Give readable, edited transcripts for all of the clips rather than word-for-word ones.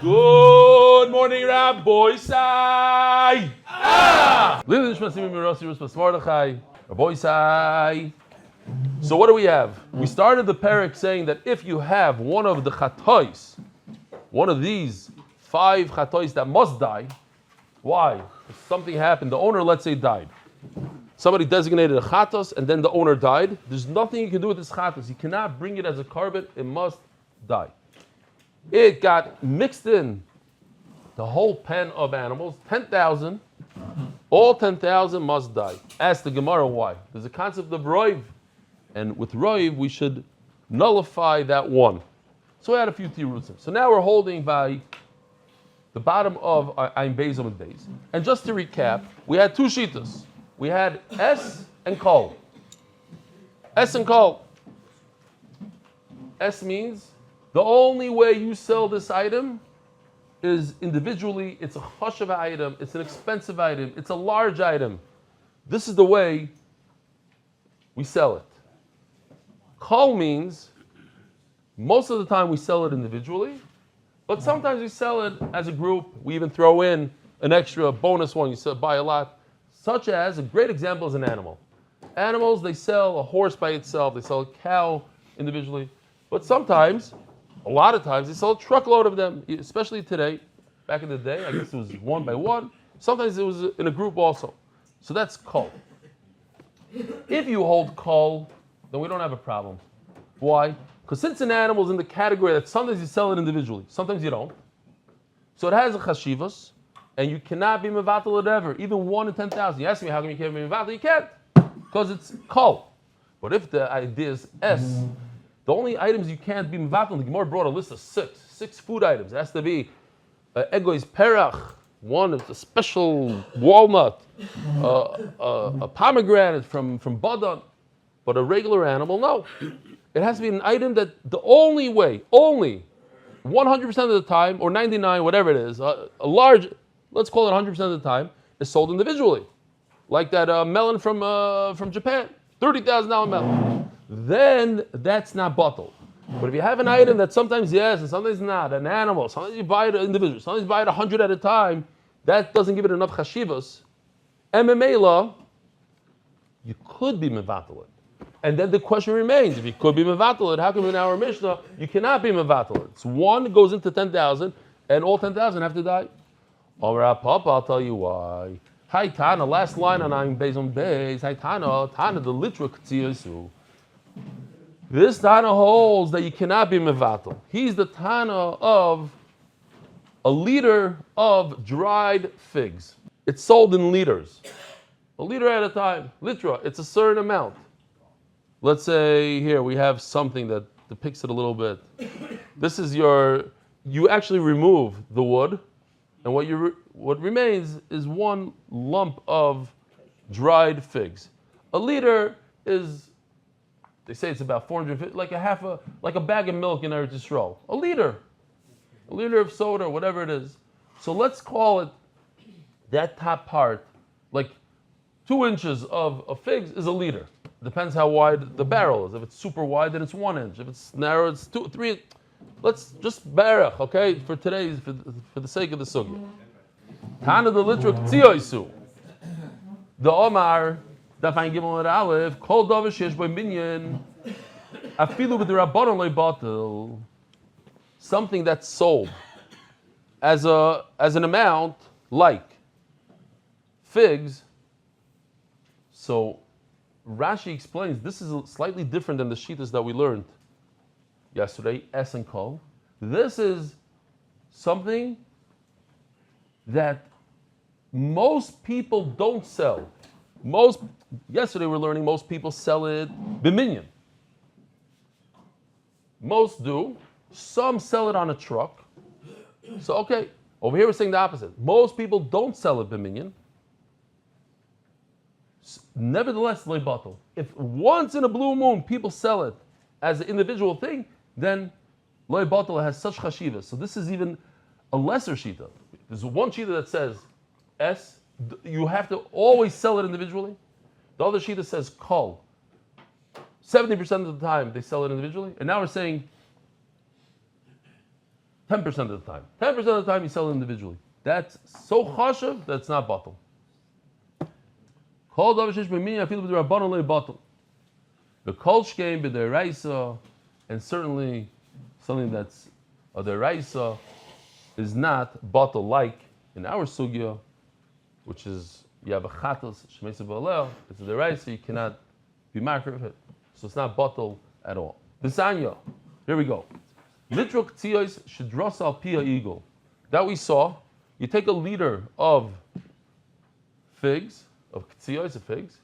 Good morning, Rabbi Sai. Rabbi Sai. So what do we have? We started the parak saying that if you have one of the chatois, one of these 5 chatois that must die, why? If something happened, the owner, let's say, died. Somebody designated a chatos and then the owner died. There's nothing you can do with this chatos. You cannot bring it as a carbon. It must die. It got mixed in the whole pen of animals, 10,000. All 10,000 must die. Ask the Gemara why. There's a concept of roiv. And with roiv, we should nullify that one. So we had a few tirutzim. So now we're holding by the bottom of Ein Beis Amud Beis. And just to recap, we had 2 shitas. We had S and Kol. S and Kol. S means the only way you sell this item is individually. It's a chashav item, it's an expensive item, it's a large item. This is the way we sell it. Kol means most of the time we sell it individually, but sometimes we sell it as a group. We even throw in an extra bonus one. You buy a lot. Such as, a great example is an animal. Animals, they sell a horse by itself, they sell a cow individually, but sometimes, a lot of times, they sell a truckload of them, especially today. Back in the day, I guess it was one by one. Sometimes it was in a group also. So that's kol. If you hold kol, then we don't have a problem. Why? Because since an animal is in the category that sometimes you sell it individually, sometimes you don't. So it has a chashivas, and you cannot be mevatel it ever, even 1 in 10,000. You ask me how come you can't be mevatel? You can't, because it's kol. But if the idea is S, the only items you can't be mevatel, the Gemara brought a list of 6 food items. It has to be egois perach, one is a special walnut, a pomegranate from Badan. But a regular animal, no. It has to be an item that the only way, 100% of the time, or 99, whatever it is, a large, let's call it 100% of the time, is sold individually. Like that melon from Japan, $30,000 melon. Then that's not bottled. But if you have an item that sometimes yes and sometimes not, an animal, sometimes you buy it individually, sometimes you buy it 100 at a time, that doesn't give it enough chashivas. MMA law, you could be mevatel it. And then the question remains, if you could be mevatel it, how come in our Mishnah you cannot be mevatel it? It's 1 goes into 10,000 and all 10,000 have to die. All right, Papa, I'll tell you why. Hi Tana, last line on Ein Beis Amud Beis. Hi Tana, the litra k'tziyasu. This Tana holds that you cannot be mevatel. He's the Tana of a liter of dried figs. It's sold in liters. A liter at a time. Litra, it's a certain amount. Let's say here we have something that depicts it a little bit. This is you actually remove the wood, and what remains is 1 lump of dried figs. A liter is, they say it's about 450, like a bag of milk in Eretz Yisrael. A liter of soda, whatever it is. So let's call it that top part, like 2 inches of figs is a liter. Depends how wide the barrel is. If it's super wide, then it's 1 inch. If it's narrow, it's 2, 3. Let's just barach, okay? For today's, for the sake of the sugya. Tana the litra k'tziyoisu. The Omar, Daf Gimel Aleph, Kol Davar sheyesh bo minyan, afilu b'derabbanon lo batel. Something that's sold as an amount, like figs. So Rashi explains this is slightly different than the shitas that we learned yesterday, S and Kol. This is something that most people don't sell. Yesterday we're learning most people sell it b'minyan. Most do. Some sell it on a truck. So okay, over here we're saying the opposite. Most people don't sell it b'minyan. Nevertheless, leibatel. If once in a blue moon people sell it as an individual thing, then leibatel has such chashivas. So this is even a lesser shita. There's one shita that says S, you have to always sell it individually. The other shita says kol. 70% of the time they sell it individually. And now we're saying 10% of the time. 10% of the time you sell it individually. That's so chashav that's not batal. Kol davar sheish b'minyan afilu b'derabbanan lo batal. The kol shkein b'deraisa, and certainly something that's a deraisa is not batal, like in our sugya, which is you have a chatos shmeisa b'alel. It's a deraisa, you cannot be marker of it, so it's not batal at all. Bisanya, here we go. Literal k'tziyos shedrosa al pia eagle. That we saw. You take a liter of figs, of k'tziyos, of figs,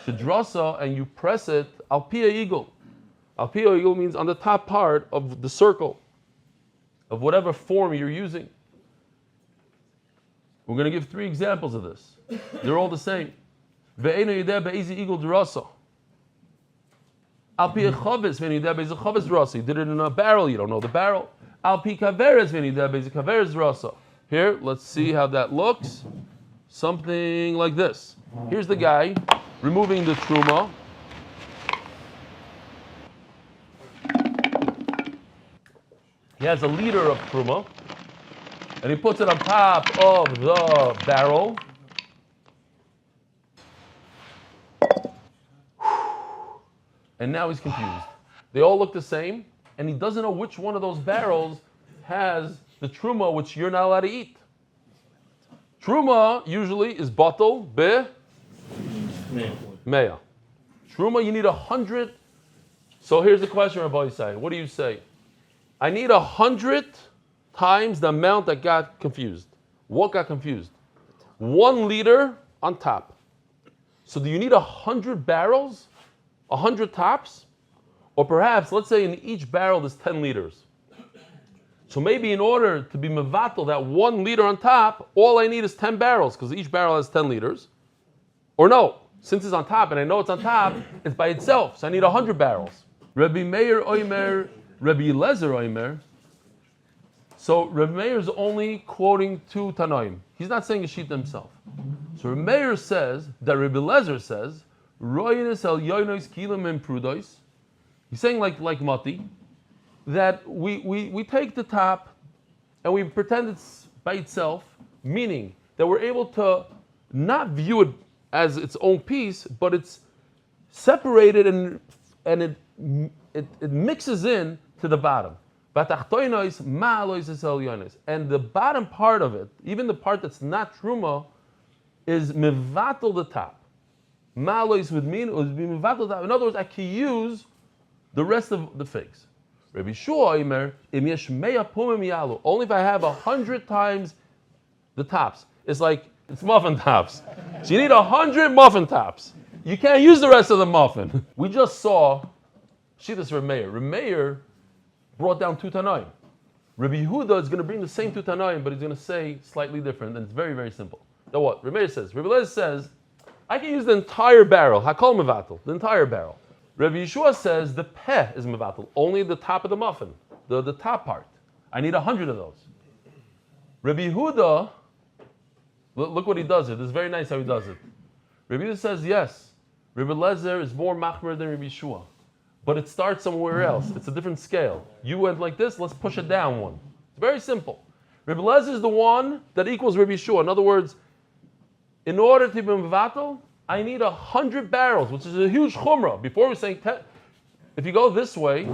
shedrosa, and you press it al pia eagle. Al pia eagle means on the top part of the circle, of whatever form you're using. We're going to give 3 examples of this. They're all the same. Ve'eno yedeh be'ezi eagle drasa. Al pi chavis ve'eno yedeh be'ezi chavis drasa. You did it in a barrel, you don't know the barrel. Al pi kaveres ve'eno yedeh be'ezi kaveres drasa. Here, let's see how that looks. Something like this. Here's the guy removing the truma. He has a liter of truma, and he puts it on top of the barrel. And now he's confused. They all look the same, and he doesn't know which one of those barrels has the truma, which you're not allowed to eat. Truma usually is batal be meya. Truma, you need 100. So here's the question, Rabbi Yisai. What do you say? I need 100 times the amount that got confused. What got confused? 1 liter on top. So do you need 100 barrels? 100 tops? Or perhaps, let's say in each barrel there's 10 liters. So maybe in order to be mevatel that 1 liter on top, all I need is 10 barrels, because each barrel has 10 liters. Or no, since it's on top, and I know it's on top, it's by itself, so I need 100 barrels. Rabbi Meir Oimer, Rabbi Eliezer Oimer. So Rabbi Meir is only quoting 2 Tanoim. He's not saying a sheet himself. So Rabbi Meir says, that Rabbi Eliezer says, Royinus el yoinois kilim and prudois. He's saying like Mati, that we take the top and we pretend it's by itself, meaning that we're able to not view it as its own piece, but it's separated and it mixes in to the bottom. And the bottom part of it, even the part that's not truma, is mevatel the top. Ma'alois would mean it would be mevatel the top. In other words, I can use the rest of the figs. Rabbi Shua Omer, im yesh meya pumim yalu. Only if I have 100 times the tops. It's muffin tops. So you need 100 muffin tops. You can't use the rest of the muffin. We just saw Shitas Rabbi Meir. Rabbi Meir brought down 2 Tanoim. Rabbi Yehuda is going to bring the same 2 Tanoim, but he's going to say slightly different, and it's very, very simple. Now what? Rabbi Meir says, Rabbi Lezer says, I can use the entire barrel, hakol mevatel, the entire barrel. Rabbi Yeshua says the peh is mevatel, only the top of the muffin, the top part. I need 100 of those. Rabbi Yehuda, look what he does it. This is very nice how he does it. Rabbi Yehuda says yes, Rabbi Lezer is more machmer than Rabbi Yeshua, but it starts somewhere else. It's a different scale. You went like this, let's push it down one. It's very simple. Rabbi Lezer is the one that equals Rabbi Yeshua. In other words, in order to be mevatel, I need 100 barrels, which is a huge chumrah. Before we were saying 10. If you go this way,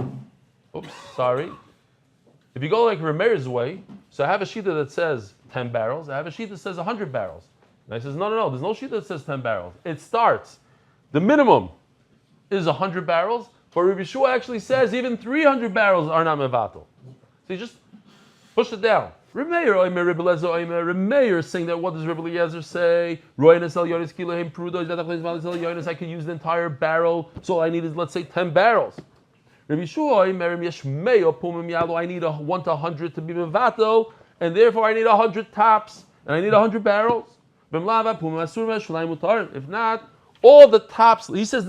if you go like Rameir's way, so I have a shita that says 10 barrels, I have a shita that says 100 barrels. And I says, no, there's no shita that says 10 barrels. It starts, the minimum is 100 barrels, but Rabbi Yeshua actually says even 300 barrels are not mevatel. So you just push it down. Rabbi Meir is saying that what does Rabbi Eliezer say? I can use the entire barrel, so all I need is, let's say, 10 barrels. Rabbi Yeshua, I need 1 to 100 to be mevatel, and therefore I need 100 tops, and I need 100 barrels. If not, all the tops, he says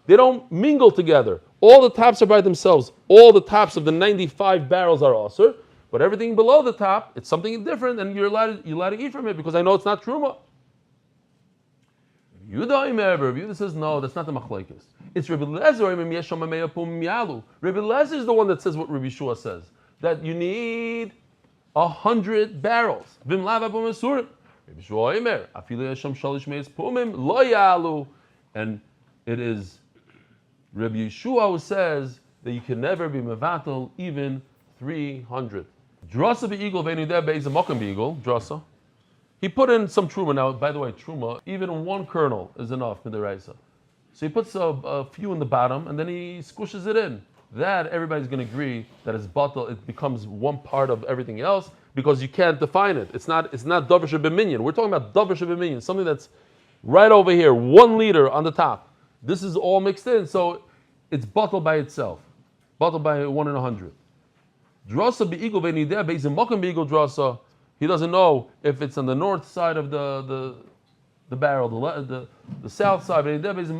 they don't mingle together. All the tops are by themselves. All the tops of the 95 barrels are asur. But everything below the top, it's something different, and you're allowed to eat from it because I know it's not truma. Yehuda says no, that's not the machlekes. It's Rabbi Lezer. Rabbi Lezer is the one that says what Rabbi Shua says. that you need 100 barrels. Vim lava b'mesurim. Rabbi Shua Omer, afilu yesham shalish meis pumim lo yalu. And it is Rabbi Yeshua who says that you can never be mevatel even 300. Drasa be'igel ve'nideh be'ez a mokem be'igel. Drasa. He put in some truma. Now, by the way, truma, even one kernel is enough for the raisa. So he puts a few in the bottom and then he squishes it in. That everybody's going to agree that it's batal. It becomes one part of everything else because you can't define it. It's not davar shebeminyan. We're talking about davar shebeminyan, something that's right over here, 1 liter on the top. This is all mixed in, so it's batal by itself. Batal by 1 in 100. Drasa be'igel ve'nideh be'ez a mokem be'igel drasa. He doesn't know if it's on the north side of the barrel, the south side. It's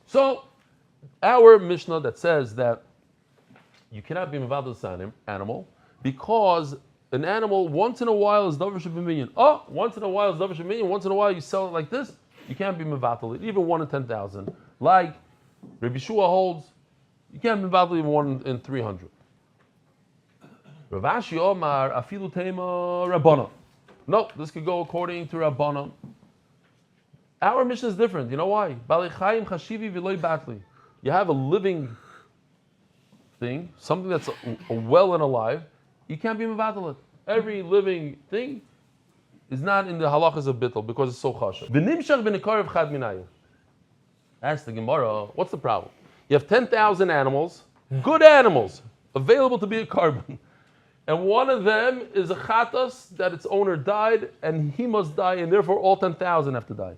so our Mishnah that says that you cannot be mevatel an animal because an animal once in a while is davar shebeminyan. Once in a while is davar shebeminyan. Once in a while you sell it like this. You can't be mevatel it, even 1 in 10,000. Like Rabbi Shua holds, you can't be mevatel even 1 in 300. Rav Ashi Omar afilu tema Rabbana. No, this could go according to Rabbana. Our mission is different. You know why? You have a living thing, something that's a well and alive. You can't be mevatel it. Every living thing is not in the halachas of bittul because it's so chashav. V'nimshach b'nekarev chad minayu. Ask the Gemara, what's the problem? You have 10,000 animals, good animals, available to be a carbon. And one of them is a chatas that its owner died, and he must die, and therefore all 10,000 have to die.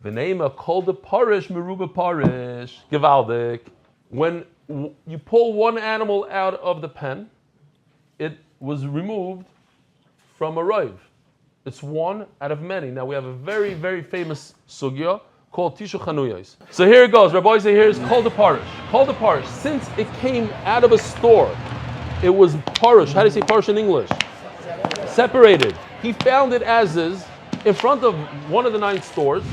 V'neima kol de parish meruba parish gevaldik. When you pull one animal out of the pen, it was removed from a rive. It's one out of many. Now we have a very, very famous sugya called Tishu Chanuyos. So here it goes. Rabbi say here is kol de parish. Kol de parish. Since it came out of a store, it was parish. How do you say parish in English? Separated. He found it as is in front of one of the 9 stores.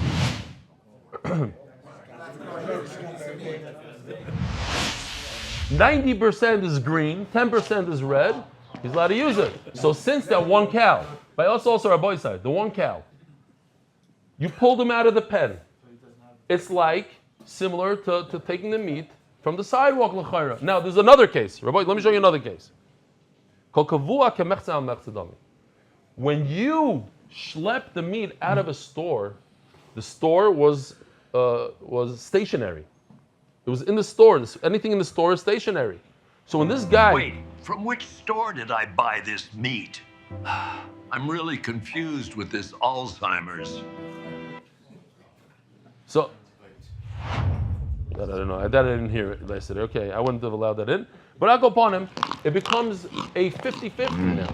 90% is green, 10% is red. He's allowed to use it. So since that one cow, by us also our boy side, the one cow, you pulled him out of the pen. It's like similar to taking the meat from the sidewalk l'chayra. Now there's another case. Rabbi, let me show you another case. When you schlepp the meat out of a store, the store was stationary. It was in the store. Anything in the store is stationary. So when this guy... Wait, from which store did I buy this meat? I'm really confused with this Alzheimer's. So... I don't know. That I didn't hear it yesterday. Okay, I wouldn't have allowed that in. But I'll go upon him. It becomes a 50-50 now.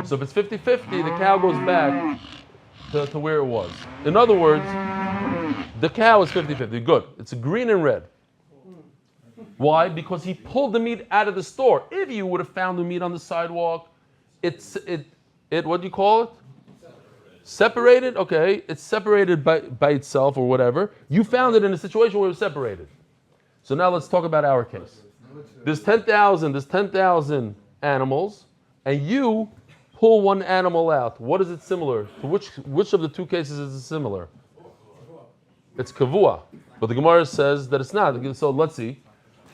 So if it's 50-50, the cow goes back to where it was. In other words, the cow is 50-50. Good. It's green and red. Why? Because he pulled the meat out of the store. If you would have found the meat on the sidewalk, it what do you call it? Separated? Okay, it's separated by itself or whatever. You found it in a situation where it was separated. So now let's talk about our case. There's 10,000 animals, and you pull one animal out. What is it similar to? Which of the 2 cases is it similar? It's kavua. But the Gemara says that it's not. So let's see.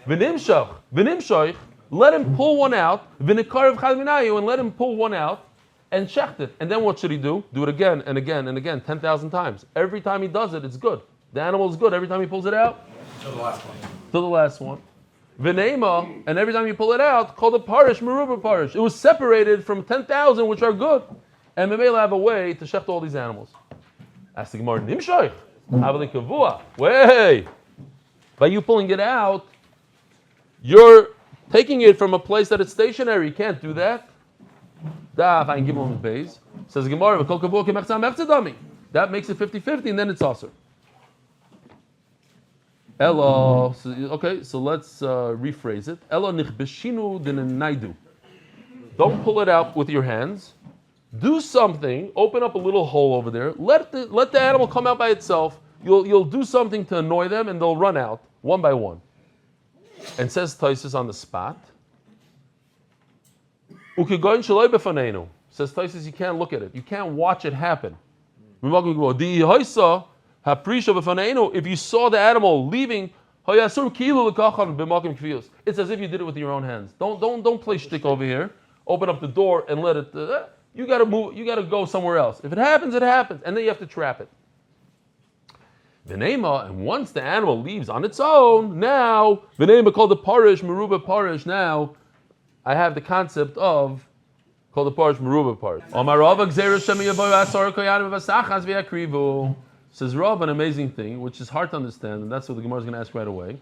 V'nimshach, let him pull one out. V'nikarev chad minayu, and let him pull one out. And checked it. And then what should he do? Do it again and again and again, 10,000 times. Every time he does it, it's good. The animal is good. Every time he pulls it out. To the last one. To the last one. V'neima, and every time you pull it out, called a parish, meruba parish. It was separated from 10,000, which are good. And Memela have a way to shecht all these animals. Ask the Gemara, Nimshoich, Avali Kavua. Way! By you pulling it out, you're taking it from a place that it's stationary. You can't do that. Says Gemara, that makes it 50-50, and then it's also. Elo, okay, so let's rephrase it. Elo nichbeshinu dinenaidu. Don't pull it out with your hands. Do something. Open up a little hole over there. Let the animal come out by itself. you'll do something to annoy them, and they'll run out one by one. And says Taisus on the spot. Says Taisus, you can't look at it. You can't watch it happen. If you saw the animal leaving, it's as if you did it with your own hands. Don't play shtick over here. Open up the door and let it. You got to move. You got to go somewhere else. If it happens, it happens, and then you have to trap it. V'neima, and once the animal leaves on its own, now v'neima called the parish meruba parish. Now I have the concept of called the parish meruba parish. Says Rav an amazing thing, which is hard to understand, and that's what the Gemara is going to ask right away.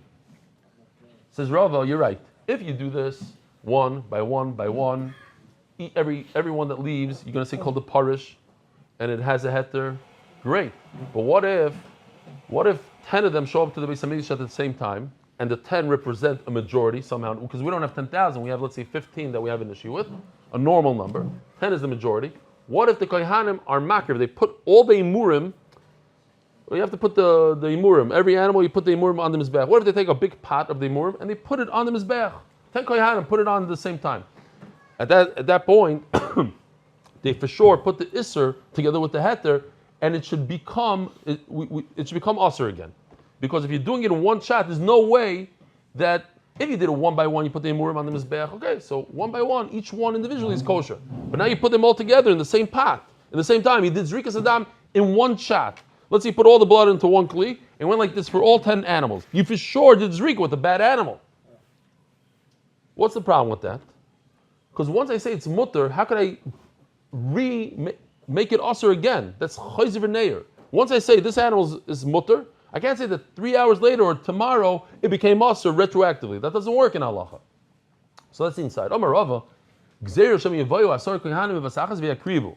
Says Rav, you're right. If you do this one by one by one, everyone that leaves, you're going to say called the parish, and it has a heter. Great. But what if 10 of them show up to the Beis Hamikdash at the same time, and the 10 represent a majority somehow? Because we don't have 10,000, we have, let's say, 15 that we have an issue with, a normal number. 10 is the majority. What if the Kohanim are makir? They put all the imurim. You have to put the imurim. Every animal, you put the imurim on the mizbeach. What if they take a big pot of the imurim and they put it on the mizbeach? 10 kohanim put it on at the same time. At that point, they for sure put the isser together with the heter, and it should become aser again. Because if you're doing it in one shot, there's no way that if you did it one by one, you put the imurim on the mizbeach. Okay, so one by one, each one individually is kosher. But now you put them all together in the same pot, in the same time. You did zrikas adam in one shot. Let's say you put all the blood into one kli and went like this for all 10 animals. You for sure did zrika with a bad animal. What's the problem with that? Because once I say it's mutter, how could I make it aser again? That's chayzer v'neir. Once I say this animal is mutter, I can't say that 3 hours later or tomorrow it became aser retroactively. That doesn't work in halacha. So that's the inside. Amar Rava, gzeir shem yevayu asar kohanim v'vasachas v'yakrivu.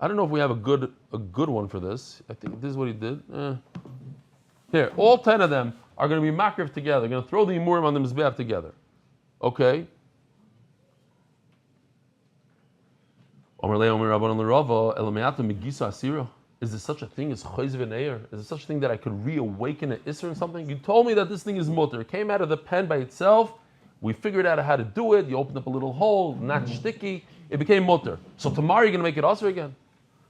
I don't know if we have a good one for this. I think this is what he did. Here, all 10 of them are going to be makriv together. They're going to throw the imurim on the mizbeach together. Okay. Is there such a thing as chayz v'neir? Is there such a thing that I could reawaken an isser or something? You told me that this thing is mutter. It came out of the pen by itself. We figured out how to do it. You opened up a little hole, not sticky. It became mutter. So tomorrow you're going to make it aser again.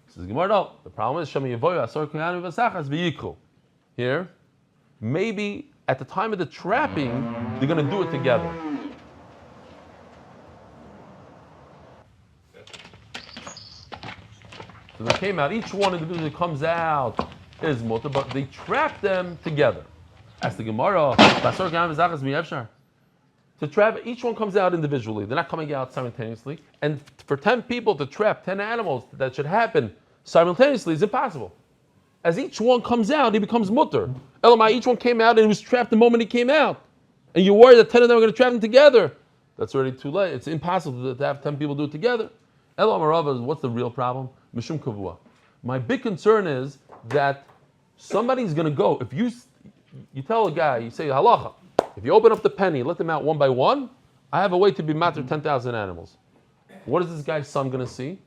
Says Gemara, no. The problem is Shemi Yevoyu Asar Kohanim V'Sachas V'Yikru. Here, maybe at the time of the trapping, they're going to do it together. So they came out. Each one individually comes out is mutter, but they trap them together. As the Gemara, Asar Kohanim V'Sachas V'Yevshar. To trap, each one comes out individually. They're not coming out simultaneously. And for 10 people to trap 10 animals, that should happen simultaneously is impossible. As each one comes out, he becomes mutter. Elamai, each one came out and he was trapped the moment he came out. And you worry that 10 of them are going to trap them together. That's already too late. It's impossible to have 10 people do it together. Elamai Rava, what's the real problem? Mishum kavua. My big concern is that somebody's going to go. If you tell a guy, you say, halacha, if you open up the penny, let them out one by one, I have a way to be matter 10,000 animals. What is this guy's son going to see?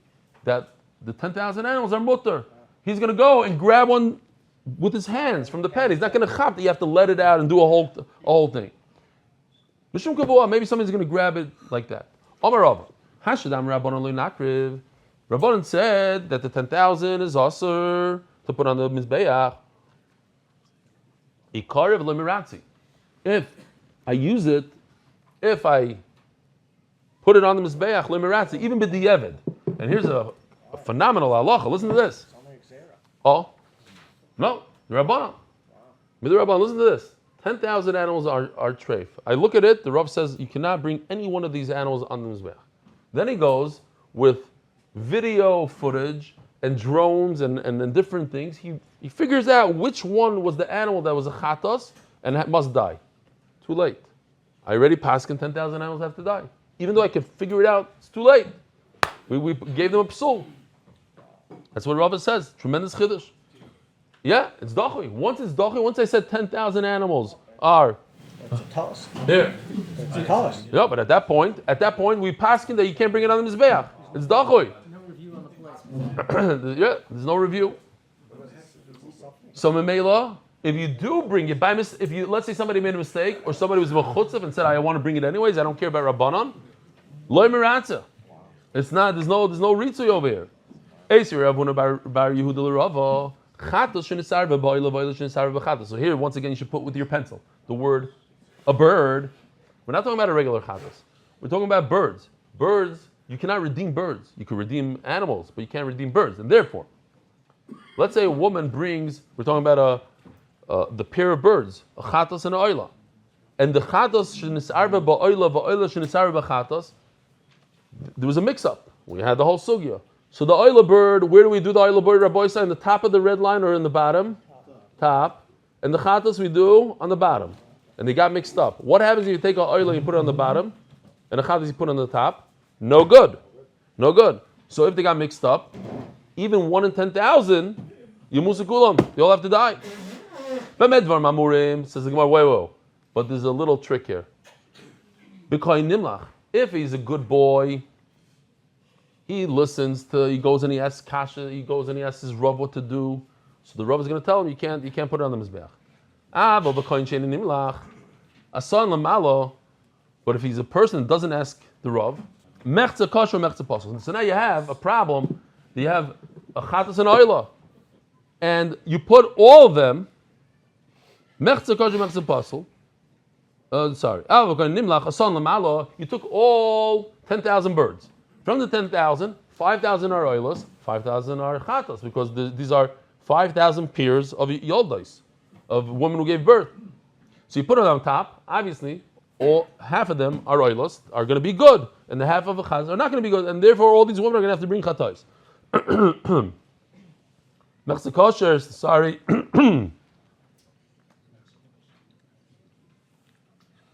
That the 10,000 animals are mutter. He's going to go and grab one with his hands from the penny. He's not going to chop. You have to let it out and do a whole thing. Mishum kavua, maybe somebody's going to grab it like that. Omar Rava, hashadam rabbanon le'nakriv. Rabbanon said that the 10,000 is aser to put on the mizbeach. Ikarev lemiratzi. If I use it, if I put it on the mizbeach lemiratzi, even b'di'evid. And here's a phenomenal halacha. Listen to this. Oh, no, the Rabbanan. Listen to this. 10,000 animals are treif. I look at it. The Rav says you cannot bring any one of these animals on the mizbeach. Then he goes with video footage and drones and different things. He figures out which one was the animal that was a chatos and must die. Too late. I already passed 10,000 animals have to die. Even though I can figure it out, it's too late. We gave them a psul. That's what Rava says. Tremendous chiddush. Yeah, it's dachui. Once it's dachui, once I said 10,000 animals are... It's a talus. Here. It's a talus. Yeah, but at that point, we paskin that you can't bring it on the mizbeach. It's dachui. No review on the place. Yeah, there's no review. So Memela, if you do bring it by if you let's say somebody made a mistake or somebody was mechutzav and said I want to bring it anyways, I don't care about Rabbanon, loy meratza. It's not. There's no ritzui over here. So here once again you should put with your pencil the word a bird. We're not talking about a regular chatas. We're talking about birds. Birds, you cannot redeem birds. You can redeem animals, but you can't redeem birds. And therefore, let's say a woman brings. We're talking about the pair of birds, a chatas and an oila, and the chatas shenisarva ba'oila va'oila shenisarva b'chatas. There was a mix-up. We had the whole sugya. So the oila bird, where do we do the oila bird, Rabbi Yisrael? In the top of the red line or in the bottom? Top. And the chatas we do on the bottom. And they got mixed up. What happens if you take an oila and you put it on the bottom, and the chatas you put on the top? No good. No good. So if they got mixed up, even 1 in 10,000, you musikulam. You all have to die. B'medvar mamurim, says the Gemara, wait. But there's a little trick here. B'koyin nimlach. If he's a good boy, he listens to, he goes and he asks Kasha, he goes and he asks his Rav what to do. So the Rav is going to tell him, you can't put it on the Mizbeach. But if he's a person that doesn't ask the Rav, mechza kosher, mechza pasel. So now you have a problem, you have a chatas and oila. And you put all of them, mechza kosher, mechza pasel. You took all 10,000 birds. From the 10,000, 5,000 are oilas, 5,000 are chatas, because these are 5,000 pairs of yoldais, of women who gave birth. So you put it on top, obviously, half of them are oilas, are going to be good, and the half of the chatas are not going to be good, and therefore all these women are going to have to bring chatas. Mechza kosher, sorry.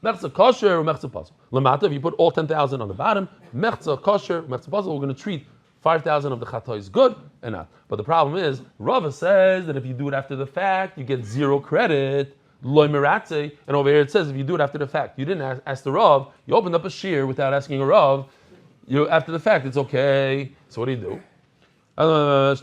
Mechza kosher or mechza pasel. Lamata, if you put all 10,000 on the bottom, mechza kosher, mechza pasel, we're going to treat 5,000 of the chatos good and not. But the problem is, Rava says that if you do it after the fact, you get 0 credit. Loy meratze, and over here it says if you do it after the fact, you didn't ask the Rav, you opened up a shear without asking a Rav. After the fact, it's okay. So what do you do? But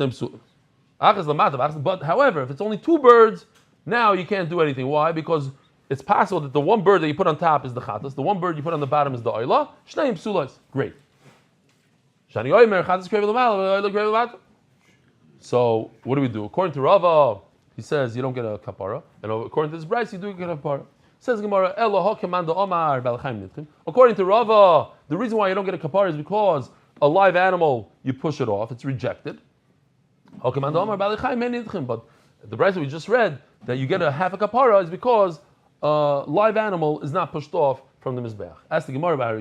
however, if it's only 2 birds, now you can't do anything. Why? Because it's possible that the one bird that you put on top is the chatas, the one bird you put on the bottom is the oila. Shneim psulas. Great. So what do we do? According to Rava, he says you don't get a kapara, and according to this Bryce, you do get a kapara. Says Gemara, according to Rava, the reason why you don't get a kapara is because a live animal you push it off, it's rejected. But the Bryce we just read that you get a half a kapara is because live animal is not pushed off from the Mizbeach. Ask the Gemara about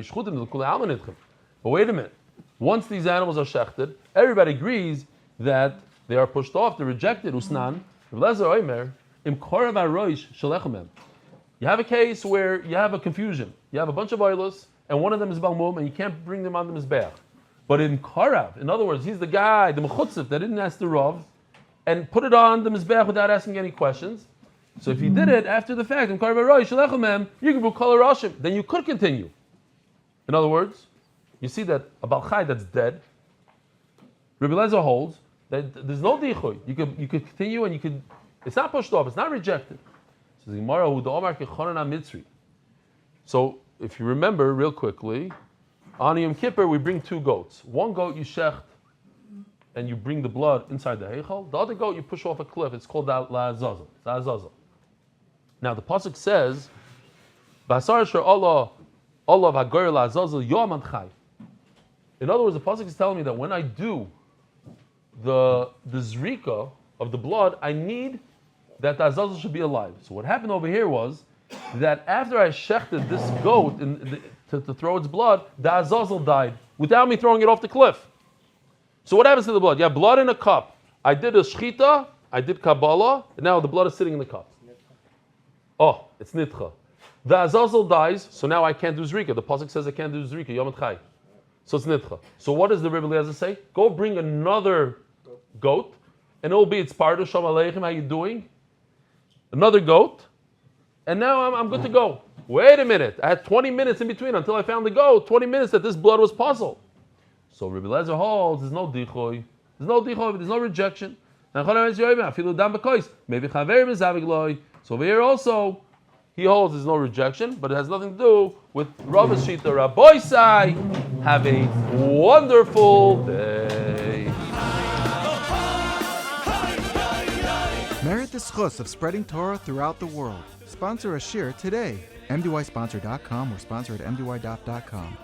but wait a minute. Once these animals are shechted, everybody agrees that they are pushed off, they're rejected. Usnan. You have a case where you have a confusion. You have a bunch of oilers, and one of them is Balmum, and you can't bring them on the Mizbeach. But in Karav, in other words, he's the guy, the Mechutzev, that didn't ask the Rav, and put it on the Mizbeach without asking any questions. So if you did it after the fact, you can do color Rashim, then you could continue. In other words, you see that a Balchai that's dead, Rabbi Lezer holds that there's no dichoy. You could continue and you could. It's not pushed off. It's not rejected. So if you remember real quickly, on Yom Kippur we bring 2 goats. One goat you shecht and you bring the blood inside the heichal. The other goat you push off a cliff. It's called la azazel. It's azazel. Now the pasuk says, "Basar shar Allah hagoyer la azazel yom adchai." In other words, the pasuk is telling me that when I do the zrika of the blood, I need that the azazel should be alive. So what happened over here was that after I shechted this goat to throw its blood, the azazel died without me throwing it off the cliff. So what happens to the blood? You have blood in a cup. I did a shchita, I did Kabbalah, and now the blood is sitting in the cup. Oh, it's nitcha. The azazel dies, so now I can't do zrika. The pasuk says I can't do zrika, yom chai. So it's nitcha. So what does the Rebbe Eliezer say? Go bring another goat, and it will be it's pardo shalom aleichem. How you doing? Another goat, and now I'm good to go. Wait a minute. I had 20 minutes in between until I found the goat. 20 minutes that this blood was puzzled. So Rebbe Eliezer holds there's no dichoy. There's no rejection. So over here also, he holds there's no rejection, but it has nothing to do with Rava's Shita. Rabbi Sai, have a wonderful day. Merit the schus of spreading Torah throughout the world. Sponsor a shir today. MDYsponsor.com or sponsor at MDYDaf.com.